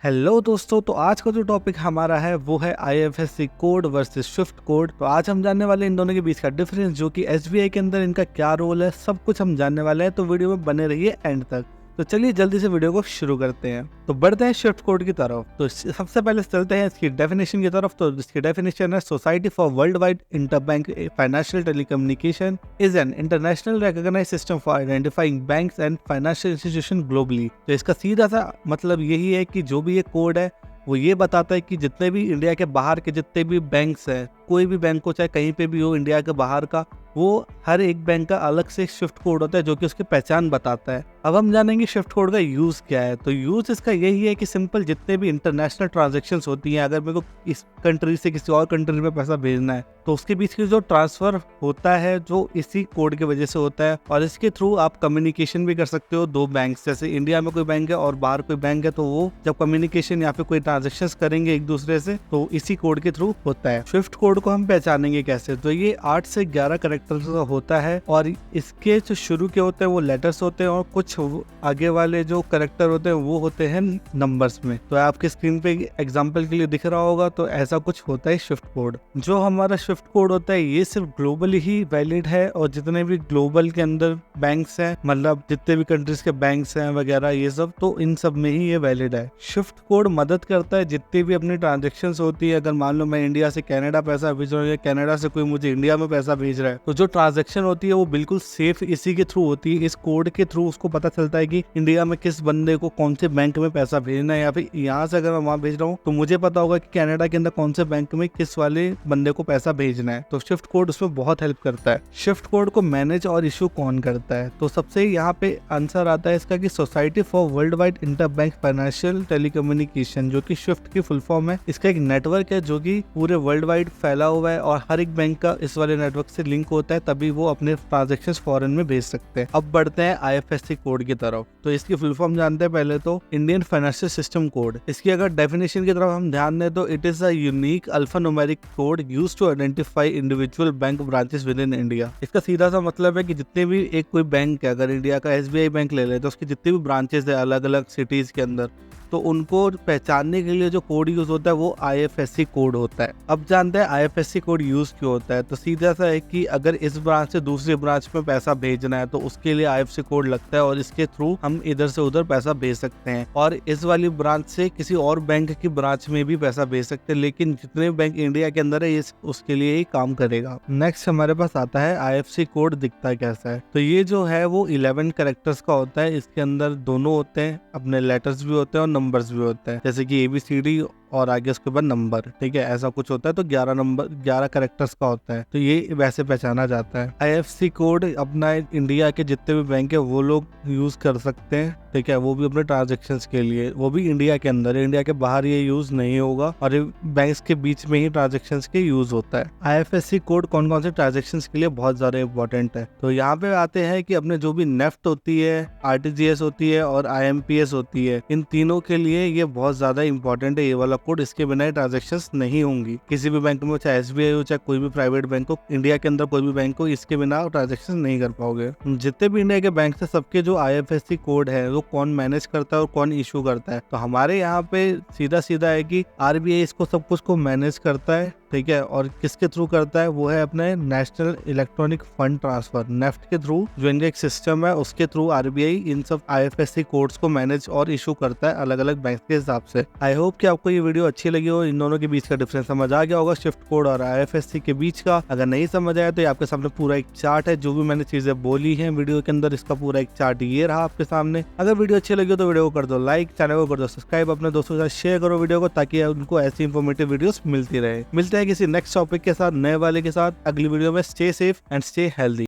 Hello दोस्तों, तो आज का जो टॉपिक हमारा है वो है IFSC code versus Swift code. तो आज हम जानने वाले इन दोनों के बीच का डिफरेंस, जो कि एसबीआई के अंदर इनका क्या रोल है, सब कुछ हम जानने वाले हैं। तो वीडियो में बने रहिए एंड तक। तो चलिए जल्दी से वीडियो को शुरू करते हैं। तो बढ़ते हैं स्विफ्ट कोड की तरफ। तो सबसे पहले चलते हैं इसकी डेफिनेशन की तरफ। तो इसकी डेफिनेशन है, society for world wide interbank financial telecommunication is an international recognised system for identifying banks and financial institution globally. तो इसका सीधा सा मतलब यही है कि जो भी ये कोड है वो ये बताता है कि जितने भी इंडिया के बाहर के जितने भी बैंक्स हैं, कोई भी बैंक हो चाहे कहीं पे भी हो इंडिया के बाहर का, वो हर एक बैंक का अलग से स्विफ्ट कोड होता है जो कि उसकी पहचान बताता है। अब हम जानेंगे स्विफ्ट कोड का यूज क्या है। तो यूज इसका यही है कि सिंपल जितने भी इंटरनेशनल ट्रांजैक्शंस होती हैं, अगर मेरे को इस कंट्री से किसी और कंट्री में पैसा भेजना है तो उसके बीच की जो ट्रांसफर होता है जो इसी कोड की वजह से होता है। और इसके थ्रू आप कम्युनिकेशन भी कर सकते हो दो बैंक, जैसे इंडिया में कोई बैंक है और बाहर कोई बैंक है, तो वो जब कम्युनिकेशन या फिर कोई ट्रांजेक्शन करेंगे एक दूसरे से तो इसी कोड के थ्रू होता है। स्विफ्ट कोड को हम पहचानेंगे कैसे, तो ये 8 से 11 कैरेक्टर्स का होता है और इसके जो शुरू के होते हैं वो लेटर्स होते हैं और कुछ आगे वाले जो कैरेक्टर होते हैं वो होते हैं नंबर्स में। तो आपके स्क्रीन पे एग्जांपल के लिए दिख रहा होगा, तो ऐसा कुछ होता है स्विफ्ट कोड। जो हमारा स्विफ्ट कोड होता है ये सिर्फ ग्लोबली ही वैलिड है और जितने भी ग्लोबल के अंदर बैंक्स हैं, मतलब जितने भी कंट्रीज के बैंक्स हैं वगैरह ये सब, तो इन सब में ही ये वैलिड है। स्विफ्ट कोड मदद करता है जितनी भी अपनी ट्रांजेक्शंस होती है। अगर मान लो मैं इंडिया से कनाडा पैसा भेज रहा हूँ या कनाडा से कोई मुझे इंडिया में पैसा भेज रहा है, तो जो ट्रांजैक्शन होती है वो बिल्कुल सेफ इसी के थ्रू होती है। इस कोड के थ्रू उसको पता चलता है कि इंडिया में किस बंदे को कौन से बैंक में पैसा भेजना है, या फिर यहाँ से अगर मैं वहां भेज रहा हूँ तो मुझे पता होगा कि कनाडा के अंदर कौन से बैंक में किस वाले बंदे को पैसा भेजना है। तो स्विफ्ट कोड उसमें बहुत हेल्प करता है। स्विफ्ट कोड को मैनेज और इशू कौन करता है, तो सबसे यहाँ पे आंसर आता है इसका कि society for world wide interbank financial telecommunication, जो कि स्विफ्ट की फुल फॉर्म है। इसका एक नेटवर्क है जो कि पूरे वर्ल्ड वाइड फैला हुआ है और हर एक बैंक का इस वाले नेटवर्क से लिंक होता है, तभी वो अपने ट्रांजैक्शंस फॉरेन में भेज सकते हैं। अब बढ़ते हैं आईएफएससी कोड की तरफ। तो इसकी फुल फॉर्म जानते हैं पहले तो, इंडियन फाइनेंशियल सिस्टम कोड। इसकी अगर डेफिनेशन की तरफ हम ध्यान दें तो it is a unique alphanumeric code used to identify individual bank branches within India. इसका सीधा सा मतलब है कि जितने भी एक कोई बैंक है, अगर इंडिया का एसबीआई बैंक ले ले तो उसकी जितने भी ब्रांचेस है अलग अलग सिटीज के अंदर, तो उनको पहचानने के लिए जो कोड यूज होता है वो आईएफएससी कोड होता है। अब जानते हैं आईएफएससी कोड यूज क्यों होता है। तो सीधा सा है कि अगर इस ब्रांच से दूसरी ब्रांच में पैसा भेजना है तो उसके लिए आईएफएससी कोड लगता है और इसके थ्रू हम इधर से उधर पैसा भेज सकते हैं, और इस वाली ब्रांच से किसी और बैंक की ब्रांच में भी पैसा भेज सकते हैं। लेकिन जितने बैंक इंडिया के अंदर है उसके लिए ही काम करेगा। नेक्स्ट हमारे पास आता है आईएफएससी कोड दिखता कैसा है। तो ये जो है वो 11 कैरेक्टर्स का होता है। इसके अंदर दोनों होते हैं, अपने लेटर्स भी होते हैं और नंबर्स भी होता है, जैसे कि ABCD और आगे उसके बाद नंबर, ठीक है, ऐसा कुछ होता है। तो 11 कैरेक्टर्स का होता है, तो ये वैसे पहचाना जाता है। आईएफएससी कोड अपना इंडिया के जितने भी बैंक है वो लोग यूज कर सकते हैं, ठीक है, वो भी अपने ट्रांजेक्शन्स के लिए, वो भी इंडिया के अंदर, इंडिया के बाहर ये यूज नहीं होगा और बैंक्स के बीच में ही ट्रांजेक्शन्स के यूज होता है। आईएफएससी कोड कौन कौन से ट्रांजेक्शन्स के लिए बहुत ज्यादा इंपॉर्टेंट है, तो यहाँ पे आते हैं कि अपने जो भी नेफ्ट होती है, आरटीजीएस होती है और IMPS होती है, इन तीनों के लिए ये बहुत ज्यादा इंपॉर्टेंट है ये वाला कोड। इसके बिना ट्रांजेक्शंस नहीं होंगी किसी भी बैंक में, चाहे एसबीआई हो चाहे कोई भी प्राइवेट बैंक हो, इंडिया के अंदर कोई भी बैंक हो, इसके बिना ट्रांजेक्शन नहीं कर पाओगे। जितने भी इंडिया के बैंक है सबके जो आईएफएससी कोड है वो कौन मैनेज करता है और कौन इशू करता है, तो हमारे यहाँ पे सीधा सीधा है कि आरबीआई इसको सब कुछ को मैनेज करता है, ठीक है, और किसके थ्रू करता है, वो है अपने national electronic fund transfer NEFT के थ्रू, जो इनका एक सिस्टम है उसके थ्रू आरबीआई इन सब आईएफएससी कोड्स को मैनेज और इशू करता है अलग अलग बैंक के हिसाब से। आई होप कि आपको ये वीडियो अच्छी लगी हो, इन दोनों के बीच का डिफरेंस समझ आ गया होगा स्विफ्ट कोड और आईएफएससी के बीच का। अगर नहीं समझ आया तो ये आपके सामने पूरा एक चार्ट है, जो भी मैंने चीजें बोली है वीडियो के अंदर, इसका पूरा एक चार्ट ये रहा आपके सामने। अगर वीडियो अच्छी लगी हो तो वीडियो को कर दो लाइक, चैनल को कर दो सब्सक्राइब, अपने दोस्तों के साथ शेयर करो वीडियो को, ताकि उनको ऐसी इंफॉर्मेटिव वीडियोस मिलती रहे। मिलते हैं किसी नेक्स्ट टॉपिक के साथ, नए वाले के साथ अगली वीडियो में। Stay safe and stay healthy.